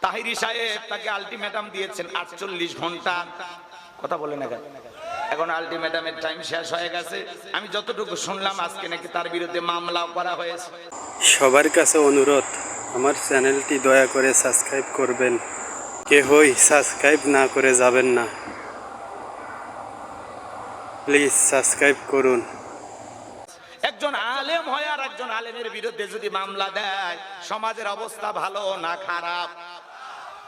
তাহিরি সাহেব তাকে আলটিমেটাম দিয়েছেন 48 ঘন্টা। কথা বলে না কেন? এখন আলটিমেটামের টাইম শেষ হয়ে গেছে। আমি যতটুকু শুনলাম আজকে নাকি তার বিরুদ্ধে মামলাও করা হয়েছে। সবার কাছে অনুরোধ, আমার চ্যানেলটি দয়া করে সাবস্ক্রাইব করবেন। কেহই সাবস্ক্রাইব না করে যাবেন না, প্লিজ সাবস্ক্রাইব করুন। একজন আলেম হয় আর একজন আলেমের বিরুদ্ধে যদি মামলা দেয়, সমাজের অবস্থা ভালো না খারাপ?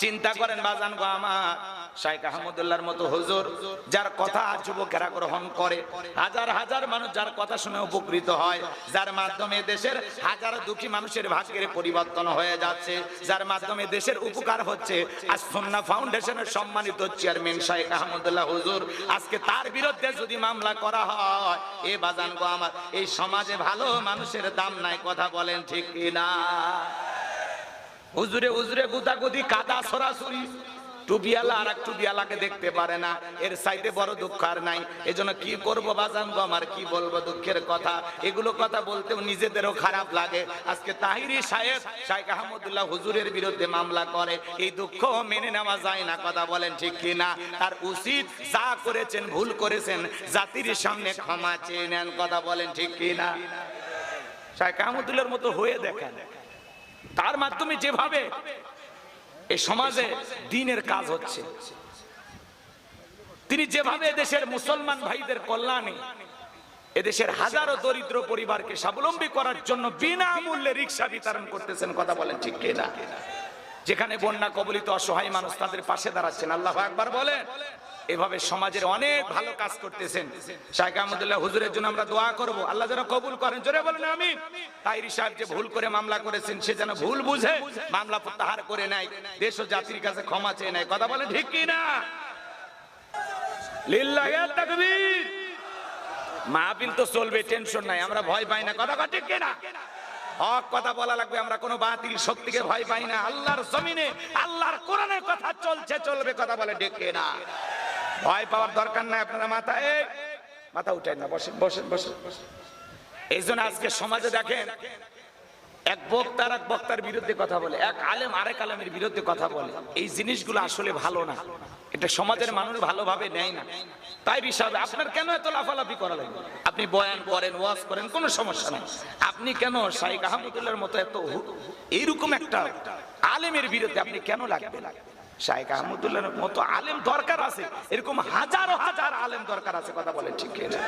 চিন্তা করেন বাজান গো আমার। শাইখ আহমদুল্লাহর মতো হুজুর, যার কথা যুবকেরা গ্রহণ করে, হাজার হাজার মানুষ যার কথা শুনে উপকৃত হয়, যার মাধ্যমে দেশের হাজার দুঃখী মানুষের ভাগ্যের পরিবর্তন হয়ে যাচ্ছে, যার মাধ্যমে দেশের উপকার হচ্ছে। আজ সুন্নাহ ফাউন্ডেশনের সম্মানিত চেয়ারম্যান শাইখ আহমদুল্লাহ হুজুর, আজকে তার বিরুদ্ধে যদি মামলা করা হয়, এ বাজান গো আমার, এই সমাজে ভালো মানুষের দাম নাই। কথা বলেন ঠিক কিনা? হুজুরে হুজুরে গুদাগুদি, কাদা ছড়াছড়ি, টুপিয়ালা আর এক টুপিয়ালাকে দেখতে পারে না, এর চাইতে বড় দুঃখ আর নাই। এজন্য কি করবো বাজান গো আমার, কি বলবো দুঃখের কথা। এগুলো কথা বলতেও নিজেদেরও খারাপ লাগে। আজকে তাহিরি সাহেব শাইখ আহমদুল্লাহ হুজুরের বিরুদ্ধে মামলা করে, এই দুঃখ মেনে নেওয়া যায় না। কথা বলেন ঠিক কিনা? তার উচিত, যা করেছেন ভুল করেছেন, জাতির সামনে ক্ষমা চেয়ে নেন। কথা বলেন ঠিক কিনা? শাইখ আহমদুল্লাহর মতো হয়ে দেখেন, তার মাধ্যমে যেভাবে এই সমাজে দ্বীনের কাজ হচ্ছে, তিনি যেভাবে দেশের মুসলমান ভাইদের কল্যাণে এদেশের হাজারো দরিদ্র পরিবারকে স্বাবলম্বী করার জন্য বিনামূল্যে রিকশা বিতরণ করতেছেন। কথা বলেন ঠিক কিনা? যেখানে বন্যা কবলিত অসহায় মানুষ, তাদের পাশে দাঁড়াচ্ছেন। আল্লাহু আকবার বলেন। এভাবে সমাজের অনেক ভালো কাজ করতেছেন। শাইখ আহমদুল্লাহ হুজুরের জন্য আমরা দোয়া করব, আল্লাহ যেন কবুল করেন। জোরে বলেন আমিন। তাহিরি সাহেব যে ভুল করে মামলা করেছেন, সে যেন ভুল বুঝে মামলা প্রত্যাহার করে নেয়, দেশ ও জাতির কাছে ক্ষমা চেয়ে নেয়। কথা বলেন ঠিক কি না? লিল্লাহি তাকবীর। মাহফিল তো চলবে, টেনশন নাই, আমরা ভয় পাই না। কথা ঠিক কি না? হক কথা বলা লাগবে। আমরা কোনো বাতিল শক্তিকে ভয় পাই না। আল্লাহর জমিনে আল্লাহর কোরআনের কথা চলছে, চলবে। কথা বলে ঠিক কি না? ভয় পাওয়ার দরকার নাই। আপনারা মাথা উঠাই না, বসেন বসেন বসেন। এই জন্য আজকে সমাজে দেখেন, এক বক্তা আর এক বক্তার বিরুদ্ধে কথা বলে, এক আলেম আরেক আলেমের বিরুদ্ধে কথা বলে। এই জিনিসগুলো আসলে ভালো না, এটা সমাজের মানুষ ভালোভাবে নেয় না। তাই হিসাবে আপনার কেন এত লাফালাফি করা লাগবে? আপনি বয়ান করেন, ওয়াজ করেন, কোনো সমস্যা নাই। আপনি কেন শাইখ আহমদুল্লাহর মতো এত এইরকম একটা আলেমের বিরুদ্ধে আপনি কেন লাগবেন? শাইখ আহমদুল্লাহর মতো আলেম দরকার আছে, এরকম হাজারো হাজার আলেম দরকার আছে। কথা বলেন ঠিক কিনা?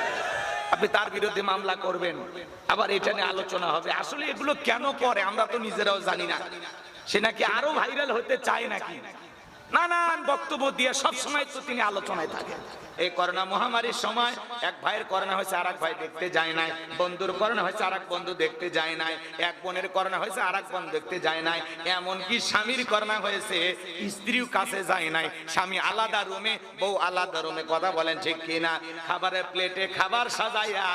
আপনি তার বিরুদ্ধে মামলা করবেন, আবার এটা নিয়ে আলোচনা হবে। আসলে এগুলো কেন করে আমরা তো নিজেরাও জানি না। সে নাকি আরো ভাইরাল হতে চায় নাকি, নানান বক্তব্য দিয়ে সব সময় তো তিনি আলোচনায় থাকেন। এই করোনা মহামারীর সময় এক ভাইয়ের করোনা হয়েছে, আর এক ভাই দেখতে যায় নাই। বন্ধুর করোনা হয়েছে, আর এক বন্ধু দেখতে যায় নাই। এক বোনের করোনা হয়েছে, আর এক বোন দেখতে যায় নাই। এমনকি স্বামীর করোনা হয়েছে, স্ত্রীও কাছে যায় নাই। স্বামী আলাদা রুমে, বউ আলাদা রুমে। কথা বলেন ঠিক কিনা? খাবারের প্লেটে খাবার সাজাইয়া,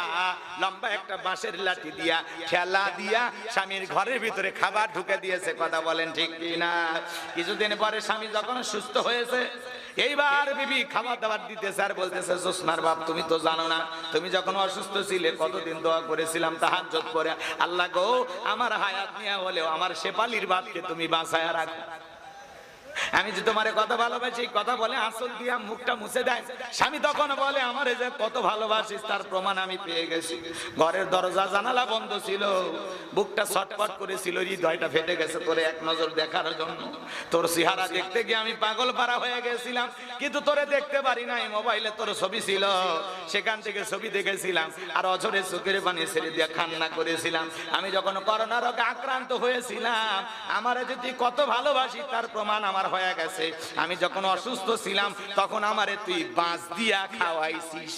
লম্বা একটা বাঁশের লাঠি দিয়া, ঠেলা দিয়া স্বামীর ঘরের ভিতরে খাবার ঢুকে দিয়েছে। কথা বলেন ঠিক কিনা? কিছুদিন পরে স্বামী যখন সুস্থ হয়েছে, এইবার বিবি খাবার দাবার দিতেছে আর বলতেছে, জোসনার বাপ, তুমি তো জানো না, তুমি যখন অসুস্থ ছিলে কতদিন দোয়া করেছিলাম তাহাজ্জুদ করে, আল্লাহ গো, আমার হায়াত নিয়া হলেও আমার শেফালির বাপকে তুমি বাঁচায়া রাখো। আমি যে তোমারে কত ভালোবাসি, কথা বলে আঁচল দিয়া মুখটা মুছে দেয়। স্বামী তখন বলে, আমারে যে কত ভালোবাসিস তার প্রমাণ আমি পেয়ে গেছি। ঘরের দরজা জানালা বন্ধ ছিল, বুকটা ছটফট করেছিল, হৃদয়টা ফেটে গেছে তোরে এক নজর দেখার জন্য। তোর চেহারা দেখতে গিয়ে আমি পাগল পারা হয়ে গেছিলাম, কিন্তু তোরে দেখতে পারি নাই। মোবাইলে তোর ছবি ছিল, সেখান থেকে ছবি দেখেছিলাম, আর অঝরে চোখের পানি ছেড়ে দিয়ে কান্না করেছিলাম। আমি যখন করোনা রোগে আক্রান্ত হয়েছিলাম, আমারে যদি কত ভালোবাসি তার প্রমাণ আমার হয়ে গেছে। আমি যখন অসুস্থ ছিলাম তখন আমারে তুই বাঁশ দিয়া খাওয়াইছিস।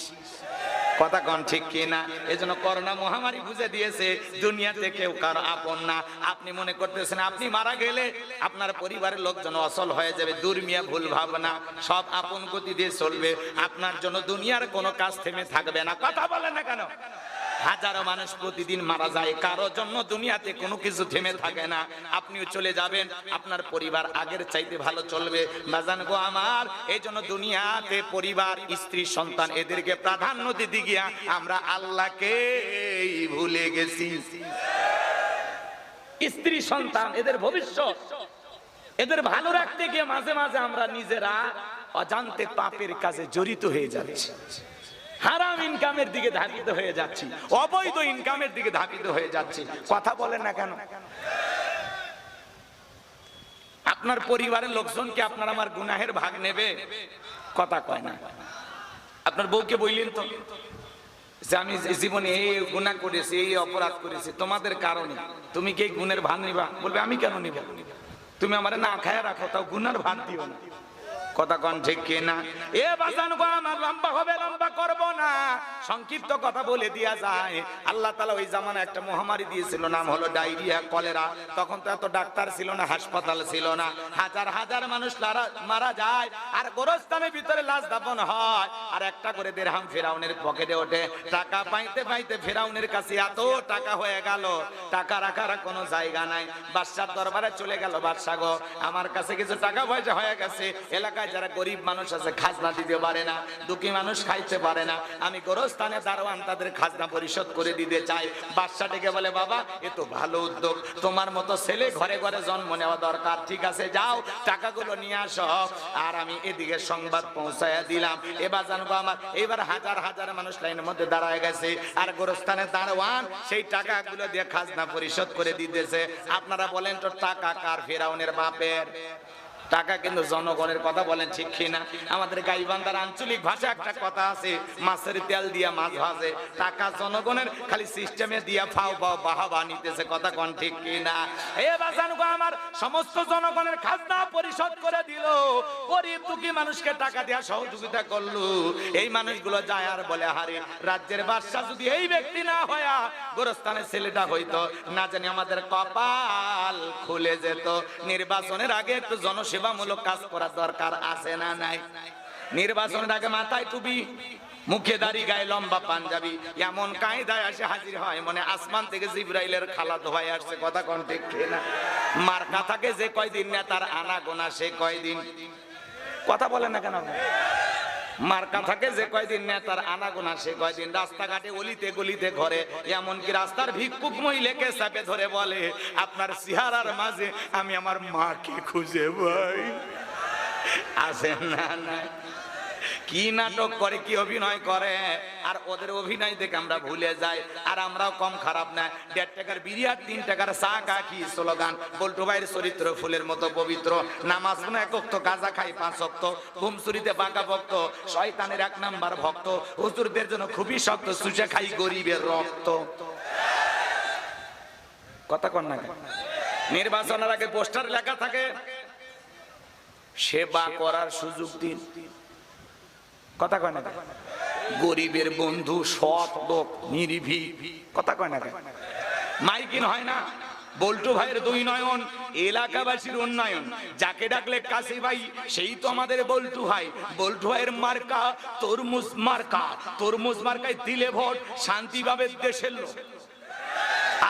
কথা কোন ঠিক কিনা? এজন্য করোনা মহামারী বুঝে দিয়েছে, দুনিয়াতে কেউ কারো আপন না। আপনি মনে করতেছেন আপনি মারা গেলে আপনার পরিবারের লোকজন অচল হয়ে যাবে, দুর্মিয়া ভুল ভাবনা। সব আপন গতি দিয়ে চলবে, আপনার জন্য দুনিয়ার কোনো কাজ থেমে থাকবে না। কথা বলে না কেন? হাজারো মানুষ প্রতিদিন মারা যায়, কারোর জন্য দুনিয়াতে কোনো কিছু থেমে থাকে না। আপনিও চলে যাবেন, আপনার পরিবার আগের চাইতে ভালো চলবে। বাজান গো আমার, এই জন্য দুনিয়াতে পরিবার, স্ত্রী, সন্তান, এদেরকে প্রাধান্য দিতে গিয়া আমরা আল্লাহকে ভুলে গেছি। স্ত্রী সন্তান এদের ভবিষ্যৎ, এদের ভালো রাখতে গিয়ে মাঝে মাঝে আমরা নিজেরা অজান্তে পাপের কাজে জড়িত হয়ে যাচ্ছি, হারাম ইনকামের দিকে ধাবিত হয়ে যাচ্ছি, অবৈধ ইনকামের দিকে ধাবিত হয়ে যাচ্ছি। কথা বলেন না কেন? আপনার পরিবারের লোকজন কি আপনার আমার গুনাহের ভাগ নেবে? কথা কয় না। আপনার বউকে বললেন তো যে আমি জীবনে এই গুনাহ করেছি, এই অপরাধ করেছি তোমাদের কারণে, তুমি কি গুণের ভাগ নিবা? বলবে আমি কেন নিব? তুমি আমারে না খায় রাখো, তাও গুনার ভাগ দিও না। কথা কোন ঠিক কি না? এ বাজান গো, আমার লম্বা হবে, লম্বা করব না, সংক্ষিপ্ত কথা বলে দিয়া যায়। আল্লাহ তাআলা ওই জামানা একটা মহামারী দিয়েছিল, নাম হলো ডায়রিয়া, কলেরা। তখন তো এত ডাক্তার ছিল না, হাসপাতাল ছিল না, হাজার হাজার মানুষ মারা যায়, আর গোরস্থানের ভিতরে লাশ দাফন হয়, আর একটা করে দিরহাম ফিরাউনের পকেটে ওঠে। টাকা পাইতে পাইতে ফিরাউনের কাছে এত টাকা হয়ে গেল, টাকা রাখার কোনো জায়গা নাই। বাদশার দরবারে চলে গেল, বাদশা গো, আমার কাছে কিছু টাকা পয়সা হয়ে গেছে, এলাকায় যারা গরিব মানুষ আছে খাজনা দিতে পারে না, দুঃখী মানুষ খাইতে পারে না, আমি গোরস্থানে দারোয়ান তাদের খাজনা পরিশোধ করে দিতে চাই। বাদশা ডেকে বলে, বাবা এ তো ভালো উদ্যোগ, তোমার মতো ছেলে ঘরে ঘরে জন্ম নেওয়া দরকার, ঠিক আছে যাও টাকাগুলো নিয়ে আসো। আর আমি এদিকে সংবাদ পৌঁছায়া দিলাম। এবার জানবো আমার, এবার হাজার হাজার মানুষ লাইনের মধ্যে দাঁড়ায় গেছে, আর গোরস্থানে দারোয়ান সেই টাকাগুলো দিয়ে খাজনা পরিশোধ করে দিতেছে। আপনারা বলেন তো টাকা কার? ফিরাউনের বাপের। টাকা কিন্তু জনগণের। কথা বলেন ঠিক কিনা? আমাদের গাইবান্ধার আঞ্চলিক ভাষা একটা কথা আছে, মাছের তেল দিয়া মাছ ভাজে। টাকা জনগণের, খালি সিস্টেমে দিয়া ফাও ফাও বাহাবা নিতেছে। কথা কোন ঠিক কিনা? এ বাজান গো, আমার সমস্ত জনগণের খাজনা পরিশোধ করে দিল, গরিব দুঃখী মানুষকে টাকা দেয়া সহযোগিতা করলো। এই মানুষগুলো যায় আর বলে, হারে রাজ্যের বাদশা যদি এই ব্যক্তি না হয়া গোরস্থানের ছেলেটা হইতো, না জানি আমাদের কপাল খুলে যেত। নির্বাচনের আগে একটু জনসেবামূলক কাজ করার দরকার আছে না নাই? নির্বাচনের আগে মাথায় টুপি, মুখে দাড়ি, গায়ে লম্বা পাঞ্জাবি, এমন কায়দায় আসে হাজির হয় মনে আসমান থেকে জিবরাইলের খালাতো ভাই আসছে। কথা কোন ঠিক না? মার্কা থাকে যে কয়দিন না তার আনা গোনা সে কয়দিন। কথা বলেন না কেন? মার্কা থাকে যে কয়দিন না তার আনাগোনা সে কয়দিন। রাস্তাঘাটে অলিতে গলিতে ঘরে, এমনকি রাস্তার ভিক্ষুক মহিলাকে চাপে ধরে বলে, আপনার চেহারার মাঝে আমি আমার মাকে খুঁজে পাই। আছে না? না, কি নাটক করে, কি অভিনয় করে, আর ওদের অভিনয় দেখে আমরা ভুলে যাই। আর আমরাও কম খারাপ না। 1.5 টাকার বিরিয়ানি, 3 টাকার চা কাকি স্লোগান। বল্টু ভাইয়ের চরিত্র ফুলের মতো পবিত্র, নামাজ গুনা 1 ওয়াক্ত, গাঁজা খাই 5 ওয়াক্ত, ঘুম চুরিতে বাঁকা ভক্ত, শয়তানের 1 নাম্বার ভক্ত, হুজুরদের জন্য খুবই শক্ত, চুষে খাই গরিবের রক্ত। কথা কন না? নির্বাচনের আগে পোস্টার লেখা থাকে, সেবা করার সুযোগ দিন। কথা কয় না? গরিবের বন্ধু, সৎ লোক, নির্ভীক। কথা কয় না? মাইকিন হয় না? বল্টু ভাইয়ের 2 নয়ন, এলাকাবাসীর উন্নয়ন, যাকে ডাকলে কাছে ভাই সেই তো আমাদের বল্টু ভাই। বল্টু ভাইয়ের মার্কা তরমুজ মার্কা, তরমুজ মার্কায় দিলে ভোট, শান্তি পাবে দেশের লোক।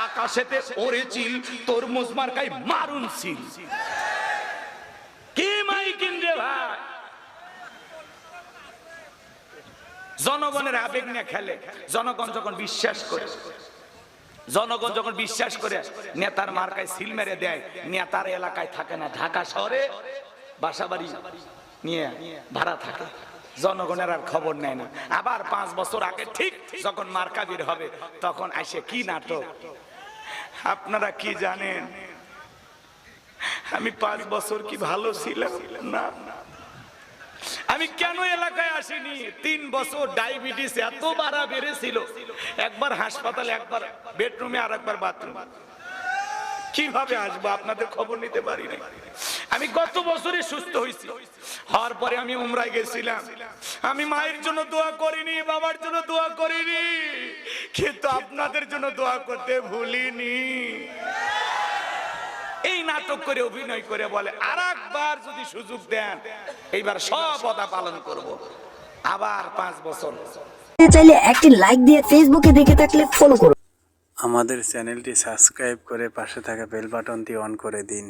আকাশেতে ওরে চিল, তরমুজ মার্কায় মারুন সিল। কি মাইকিন রে ভাই! জনগণের আবেগ নিয়ে খেলে। জনগণ যখন বিশ্বাস করে, জনগণ যখন বিশ্বাস করে নেতার মার্কায় সিল মেরে দেয়, নেতার এলাকায় থাকে না, ঢাকা শহরে বাসাবাড়ি নিয়ে ভাড়া থাকে, জনগণের আর খবর নেয় না। আবার 5 বছর আগে ঠিক যখন মার্কা বের হবে, তখন আসে কি নাটক। আপনারা কি জানেন, আমি 5 বছর কি ভালো ছিলাম না? আমি কেন এলাকায় আসিনি? 3 বছর ডায়াবেটিস এত বাড়া বেড়েছিল, একবার হাসপাতালে, একবার বেডরুমে, আর একবার বাথরুম। কিভাবে আসবো? আপনাদের খবর নিতে পারি না। আমি গত বছরে সুস্থ হয়েছি, হওয়ার পরে আমি উমরায় গেছিলাম। আমি মায়ের জন্য দোয়া করিনি, বাবার জন্য দোয়া করিনি, কিন্তু আপনাদের জন্য দোয়া করতে ভুলিনি। এই নাটক করে, অভিনয় করে বলে, আর একবার যদি সুযোগ দেন এইবার সব কথা পালন করব। আবার 5 বছর। চাইলে একটি লাইক দিয়ে ফেসবুকে দেখে থাকলে ফলো করুন। আমাদের চ্যানেলটি সাবস্ক্রাইব করে পাশে থাকা বেল বাটনটি অন করে দিন।